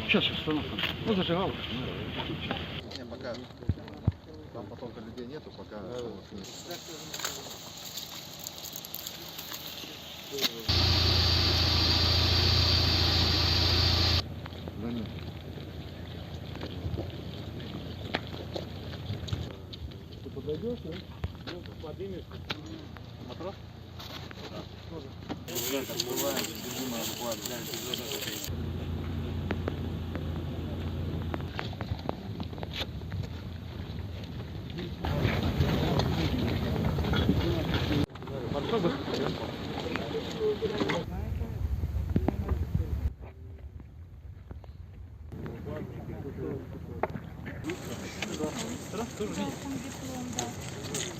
Сейчас, остановка. Ну, зажигалка. Не, пока там потока людей нету, пока... Да нет. Ты подойдешь, да? Ну, поднимешь. Матрос? Да. Тоже. Открываем, бежим,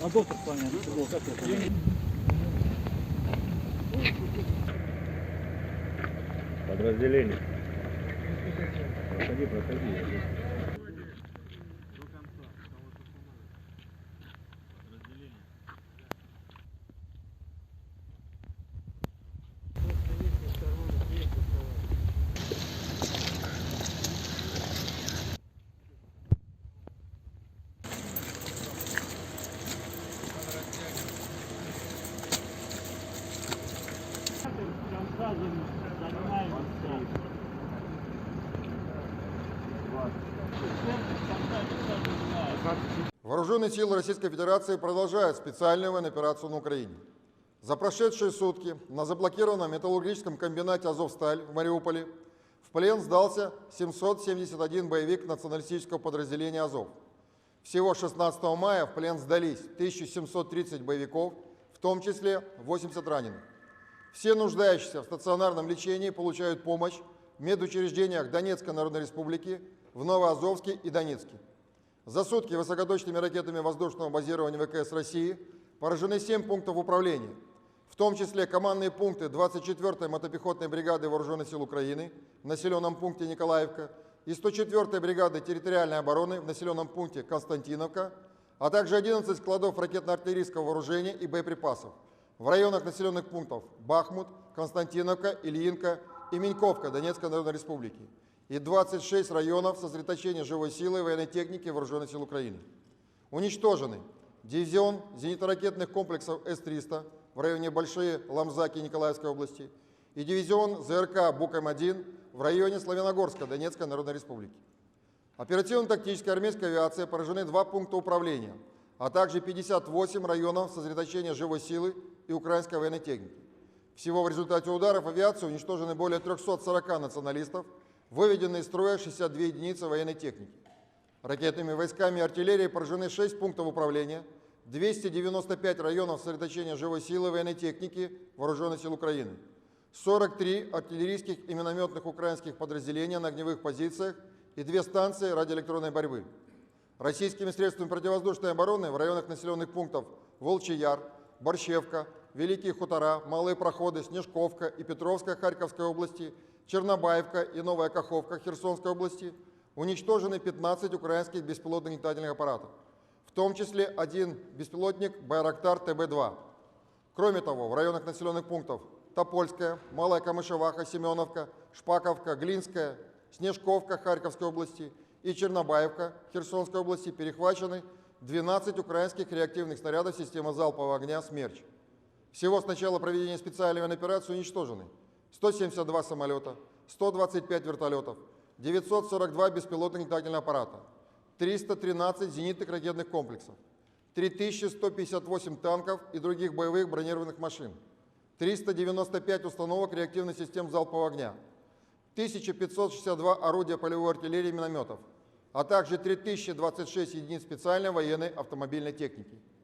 а доктор с вами был, как это? Подразделение. Проходи. Вооруженные силы Российской Федерации продолжают специальную военную операцию на Украине. За прошедшие сутки на заблокированном металлургическом комбинате «Азовсталь» в Мариуполе в плен сдался 771 боевик националистического подразделения «Азов». Всего 16 мая в плен сдались 1730 боевиков, в том числе 80 раненых. Все нуждающиеся в стационарном лечении получают помощь в медучреждениях Донецкой Народной Республики, в Новоазовске и Донецке. За сутки высокоточными ракетами воздушного базирования ВКС России поражены 7 пунктов управления, в том числе командные пункты 24-й мотопехотной бригады Вооруженных сил Украины в населенном пункте Николаевка и 104-й бригады территориальной обороны в населенном пункте Константиновка, а также 11 складов ракетно-артиллерийского вооружения и боеприпасов в районах населенных пунктов Бахмут, Константиновка, Ильинка и Меньковка Донецкой Народной Республики и 26 районов сосредоточения живой силы и военной техники Вооруженных сил Украины. Уничтожены дивизион зенитно-ракетных комплексов С-300 в районе Большие Ламзаки Николаевской области и дивизион ЗРК Буком-1 в районе Славяногорска Донецкой Народной Республики. Оперативно-тактической армейской авиации поражены 2 пункта управления, а также 58 районов сосредоточения живой силы и украинской военной техники. Всего в результате ударов авиации уничтожены более 340 националистов, выведены из строя 62 единицы военной техники. Ракетными войсками и артиллерией поражены 6 пунктов управления, 295 районов сосредоточения живой силы и военной техники Вооруженных сил Украины, 43 артиллерийских и минометных украинских подразделения на огневых позициях и 2 станции радиоэлектронной борьбы. Российскими средствами противовоздушной обороны в районах населенных пунктов Волчий Яр, Борщевка, Великие Хутора, Малые Проходы, Снежковка и Петровская Харьковской области, Чернобаевка и Новая Каховка Херсонской области уничтожены 15 украинских беспилотных летательных аппаратов, в том числе 1 беспилотник Байрактар ТБ-2. Кроме того, в районах населенных пунктов Топольская, Малая Камышеваха, Семеновка, Шпаковка, Глинская, Снежковка Харьковской области и Чернобаевка Херсонской области перехвачены 12 украинских реактивных снарядов системы залпового огня «Смерч». Всего с начала проведения специальной военной операции уничтожены 172 самолета, 125 вертолетов, 942 беспилотных летательных аппарата, 313 зенитных ракетных комплексов, 3158 танков и других боевых бронированных машин, 395 установок реактивных систем залпового огня, 1562 орудия полевой артиллерии и минометов, а также 3026 единиц специальной военной автомобильной техники.